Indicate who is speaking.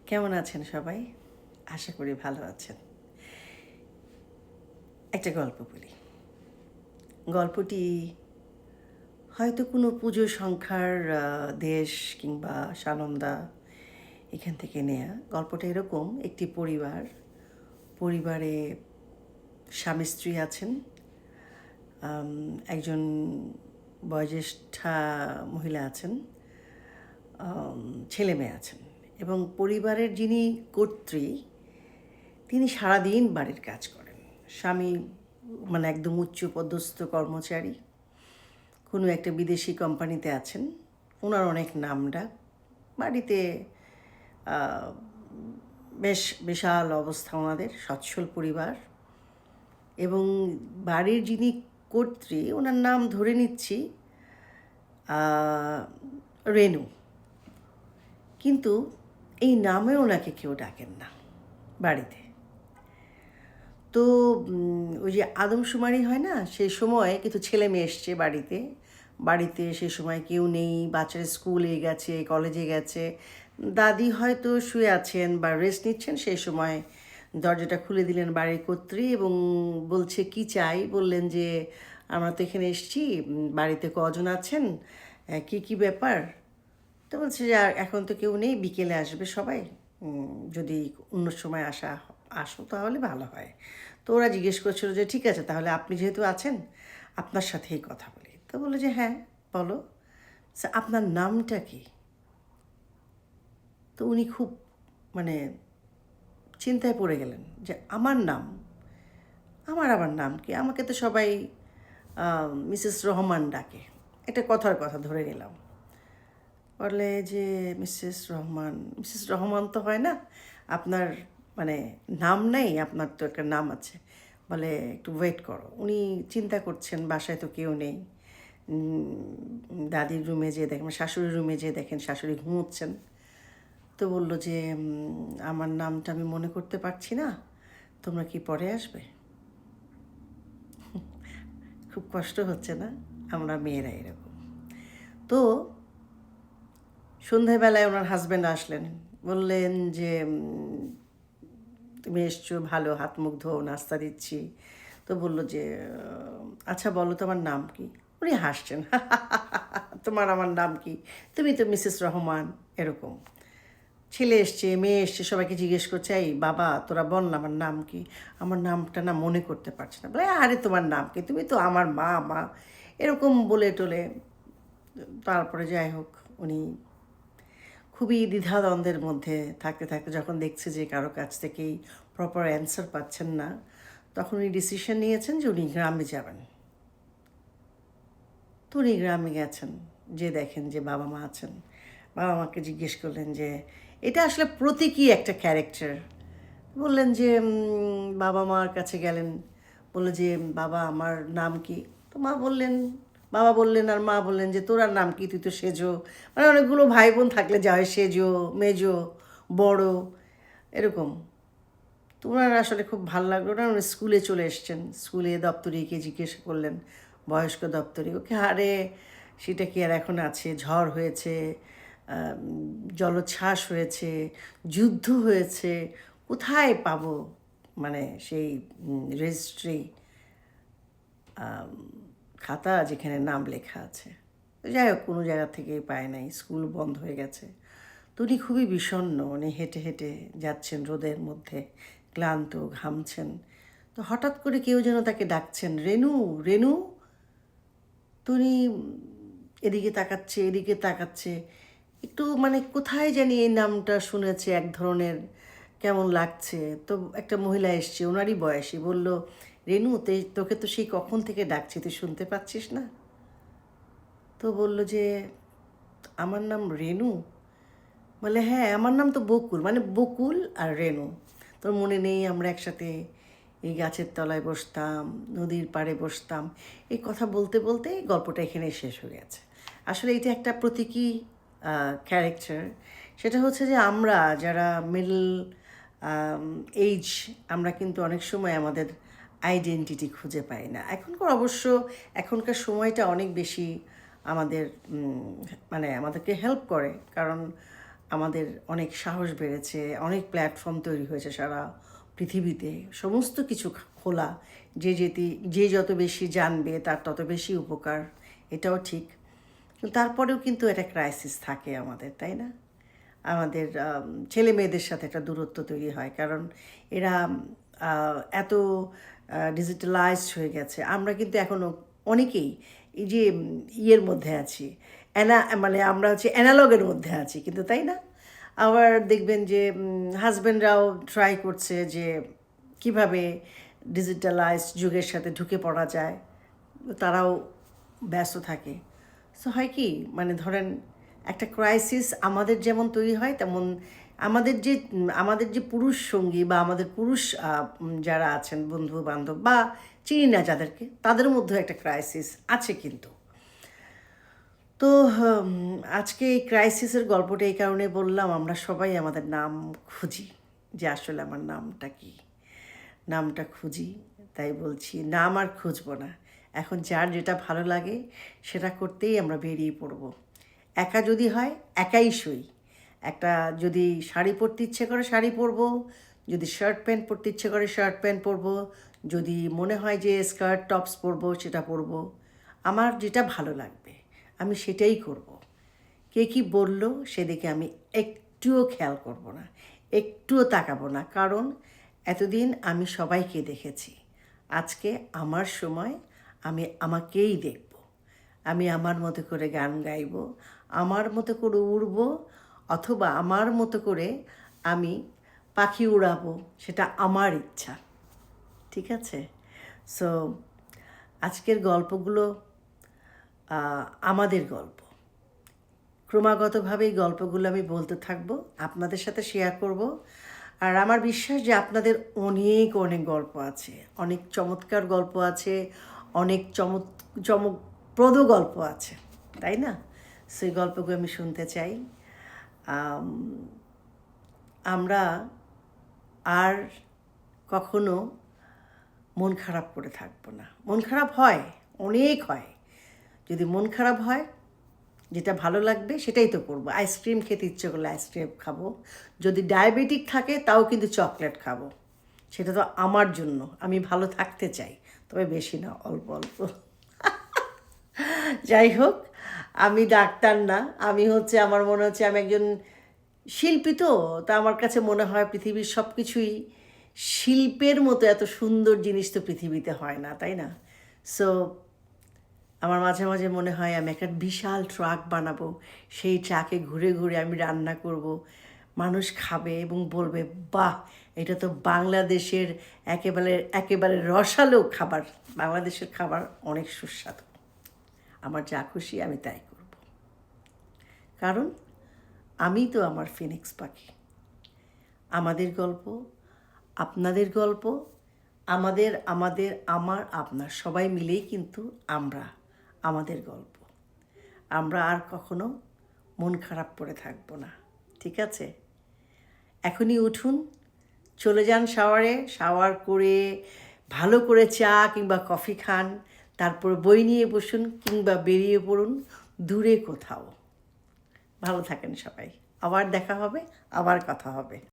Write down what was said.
Speaker 1: কেমন আছেন সবাই? আশা করি ভালো আছেন। একটা গল্প বলি। গল্পটি হয়তো কোনো পুজো সংখ্যার দেশ কিংবা সানন্দা এখান থেকে নেয়া। গল্পটা এরকম, একটি পরিবারে স্বামী-স্ত্রী আছেন। একজন বয়োজ্যেষ্ঠা মহিলা আছেন, ছেলেমেয়ে আছেন এবং পরিবারের যিনি কর্ত্রী তিনি সারাদিন বাড়ির কাজ করেন। স্বামী মানে একদম উচ্চপদস্থ কর্মচারী, কোনো একটা বিদেশি কোম্পানিতে আছেন। ওনার অনেক নামডাক, বাড়িতে বেশ বিশাল অবস্থা ওনাদের, সচ্ছল পরিবার। এবং বাড়ির যিনি কর্ত্রী ওনার নাম ধরে নিচ্ছি রেনু, কিন্তু এই নামে ওনাকে কেউ ডাকেন না বাড়িতে। তো ওই যে আদমশুমারি হয় না, সেই সময় কিন্তু ছেলে মেয়ে এসছে বাড়িতে সে সময় কেউ নেই, বাচ্চারা স্কুলে গেছে, কলেজে গেছে, দাদি হয়তো শুয়ে আছেন বা রেস্ট নিচ্ছেন। সেই সময় দরজাটা খুলে দিলেন বাড়ির কর্ত্রী এবং বলছে কি চাই। বললেন যে আমরা তো এখানে এসেছি, বাড়িতে কজন আছেন, কি ব্যাপার। তো বলছে যে আর এখন তো কেউ নেই, বিকেলে আসবে সবাই, যদি অন্য সময় আসো তাহলে ভালো হয়। তো ওরা জিজ্ঞেস করছিল যে ঠিক আছে, তাহলে আপনি যেহেতু আছেন আপনার সাথেই কথা বলি। তো বললো যে হ্যাঁ বলো, আপনার নামটা কি। তো উনি খুব মানে চিন্তায় পড়ে গেলেন যে আমার নাম, আবার নাম কি, আমাকে তো সবাই মিসেস রহমান ডাকে, এটা কথার কথা ধরে নিলাম। বলে যে মিসেস রহমান তো হয় না, আপনার মানে নাম নেই, আপনার তো একটা নাম আছে। বলে একটু ওয়েট করো। উনি চিন্তা করছেন, বাসায় তো কেউ নেই। দাদির রুমে যেয়ে দেখেন, শাশুড়ির রুমে যেয়ে দেখেন শাশুড়ি ঘুমোচ্ছেন। তো বলল যে আমার নামটা আমি মনে করতে পারছি না, তোমরা কি পরে আসবে। খুব কষ্ট হচ্ছে না, আমরা মেয়েরা এরকম। তো সন্ধ্যাবেলায় ওনার হাজব্যান্ড আসলেন, বললেন যে তুমি এসছো ভালো, হাত মুখ ধোও, নাস্তা দিচ্ছি। তো বললো যে আচ্ছা বলো তোমার নাম কি। উনি হাসছেন, আমার নাম কি, তুমি তো মিসেস রহমান, এরকম। ছেলে এসছে, মেয়ে এসছে, সবাইকে জিজ্ঞেস করছে এই বাবা তোরা বল না আমার নাম কি। আমার নামটা না মনে করতে পারছি না। বলে আরে তোমার নাম কি, তুমি তো আমার মা এরকম বলে টলে। তারপরে যাই হোক, উনি খুবই দ্বিধাদ্বন্দ্বের মধ্যে থাকতে থাকতে যখন দেখছে যে কারো কাছ থেকেই প্রপার অ্যান্সার পাচ্ছেন না, তখন উনি ডিসিশন নিয়েছেন যে উনি গ্রামে যাবেন। তো উনি গ্রামে গেছেন, যে দেখেন যে বাবা মা আছেন। বাবা মাকে জিজ্ঞেস করলেন যে এটা আসলে প্রতীকী একটা ক্যারেক্টার। বললেন যে বাবা মার কাছে গেলেন, বললো যে বাবা আমার নাম কি। তো বাবা বললেন আর মা বললেন যে তোর আর নাম কি, তুই তো সেজো। মানে অনেকগুলো ভাই বোন থাকলে যা হয়, সেজো, মেজো, বড়, এরকম। তো ওনার আসলে খুব ভালো লাগলো না। উনি স্কুলে চলে এসছেন, স্কুলে দপ্তরিকে জিজ্ঞেস করলেন, বয়স্ক দপ্তরি, ওকে আরে সেটা কি আর এখন আছে, ঝড় হয়েছে, জলোচ্ছ্বাস হয়েছে, যুদ্ধ হয়েছে, কোথায় পাবো মানে সেই রেজিস্ট্রি খাতা যেখানে নাম লেখা আছে। যাই হোক, কোনো জায়গা থেকেই পায় নাই, স্কুল বন্ধ হয়ে গেছে। তো উনি খুবই বিষণ্ণ, উনি হেঁটে হেঁটে যাচ্ছেন রোদের মধ্যে, ক্লান্ত, ঘামছেন। তো হঠাৎ করে কেউ যেন তাকে ডাকছেন, রেনু রেনু। তো উনি এদিকে তাকাচ্ছে, একটু মানে কোথায় জানি এই নামটা শুনেছে, এক ধরনের কেমন লাগছে। তো একটা মহিলা এসছে, ওনারই বয়সী, বলল রেনু তোকে তো সেই কখন থেকে ডাকছি, তুই শুনতে পাচ্ছিস না। তো বলল যে আমার নাম রেনু। বলে হ্যাঁ আমার নাম তো বকুল, মানে বকুল আর রেনু। তোর মনে নেই আমরা একসাথে এই গাছের তলায় বসতাম, নদীর পাড়ে বসতাম। এই কথা বলতে বলতে গল্পটা এখানে শেষ হয়ে গেছে। আসলে এটা একটা প্রতীকী ক্যারেক্টার। সেটা হচ্ছে যে আমরা যারা মিডল এইজ, আমরা কিন্তু অনেক সময় আমাদের আইডেন্টিটি খুঁজে পাই না। এখনকার সময়টা অনেক বেশি আমাদের মানে আমাদেরকে হেল্প করে, কারণ আমাদের অনেক সাহস বেড়েছে, অনেক প্ল্যাটফর্ম তৈরি হয়েছে সারা পৃথিবীতে, সমস্ত কিছু খোলা। যে যত বেশি জানবে তার তত বেশি উপকার, এটাও ঠিক। তারপরেও কিন্তু একটা ক্রাইসিস থাকে আমাদের, তাই না? আমাদের ছেলে মেয়েদের সাথে একটা দূরত্ব তৈরি হয়, কারণ এরা এত ডিজিটালাইজড হয়ে গেছে। আমরা কিন্তু এখনও অনেকেই এই যে ইয়ের মধ্যে আছি, মানে আমরা হচ্ছে অ্যানালগের মধ্যে আছি কিন্তু, তাই না? আবার দেখবেন যে হাজব্যান্ডরাও ট্রাই করছে যে কিভাবে ডিজিটালাইজড যুগের সাথে ঢুকে পড়া যায়, তারাও ব্যস্ত থাকে। সো হয় কি, মানে ধরেন একটা ক্রাইসিস আমাদের যেমন তৈরি হয়, তেমন আমাদের যে পুরুষ সঙ্গী বা আমাদের পুরুষ যারা আছেন বন্ধু বান্ধব বা চিনি না যাদেরকে, তাদের মধ্যেও একটা ক্রাইসিস আছে কিন্তু। তো আজকে এই ক্রাইসিসের গল্পটা এই কারণে বললাম, আমরা সবাই আমাদের নাম খুঁজি, যে আসলে আমার নামটা কি, নামটা খুঁজি। তাই বলছি, নাম আর খুঁজবো না, এখন যার যেটা ভালো লাগে সেটা করতেই আমরা বেরিয়ে পড়ব। একা যদি হয় একাই সই, একটা যদি শাড়ি পরতে ইচ্ছে করে শাড়ি পরবো, যদি শার্ট প্যান্ট পরতে ইচ্ছে করে শার্ট প্যান্ট পরবো, যদি মনে হয় যে স্কার্ট টপস পরবো সেটা পরবো। আমার যেটা ভালো লাগবে আমি সেটাই করব। কে কী বললো সেদিকে আমি একটুও খেয়াল করব না, একটুও তাকাবো না, কারণ এতদিন আমি সবাইকে দেখেছি। আজকে আমার সময়, আমি আমাকেই দেখব। আমি আমার মতো করে গান গাইব, আমার মতো করে উড়ব, অথবা আমার মতো করে আমি পাখি উড়াবো, সেটা আমার ইচ্ছা। ঠিক আছে? সো আজকের গল্পগুলো আমাদের গল্প। ক্রমাগতভাবে এই গল্পগুলো আমি বলতে থাকবো, আপনাদের সাথে শেয়ার করব। আর আমার বিশ্বাস যে আপনাদের অনেক অনেক গল্প আছে, অনেক চমৎকার গল্প আছে, অনেক চমকপ্রদ গল্প আছে, তাই না? সেই গল্পগুলো আমি শুনতে চাই। আমরা আর কখনো মন খারাপ করে থাকবো না। মন খারাপ হয়, অনেক হয়। যদি মন খারাপ হয়, যেটা ভালো লাগবে সেটাই তো করবো। আইসক্রিম খেতে ইচ্ছে করলে আইসক্রিম খাবো, যদি ডায়াবেটিক থাকে তাও কিন্তু চকলেট খাবো। সেটা তো আমার জন্য, আমি ভালো থাকতে চাই, তবে বেশি না, অল্প অল্প। যাই হোক, আমি ডাক্তার না, আমি হচ্ছে, আমার মনে হচ্ছে আমি একজন শিল্পী। তো তা আমার কাছে মনে হয় পৃথিবীর সব কিছুই শিল্পের মতো এত সুন্দর জিনিস তো পৃথিবীতে হয় না, তাই না? সো আমার মাঝে মাঝে মনে হয় আমি একটা বিশাল ট্রাক বানাবো, সেই ট্রাকে ঘুরে ঘুরে আমি রান্না করব, মানুষ খাবে এবং বলবে, বাহ, এটা তো বাংলাদেশের একেবারে একেবারে রসালো খাবার, বাংলাদেশের খাবার অনেক সুস্বাদু। আমার যা খুশি আমি তাই করব, কারণ আমি তো আমার ফিনিক্স পাখি। আমাদের গল্প, আপনাদের গল্প, আমাদের আমাদের আমার আপনার সবাই মিলেই কিন্তু আমরা, আমাদের গল্প। আমরা আর কখনো মন খারাপ করে থাকবো না, ঠিক আছে? এখনই উঠুন, চলে যান শাওয়ারে, শাওয়ার করে ভালো করে চা কিংবা কফি খান, তারপর বই নিয়ে বসুন কিংবা বেরিয়ে পড়ুন দূরে কোথাও। ভালো থাকেন সবাই, আবার দেখা হবে, আবার কথা হবে।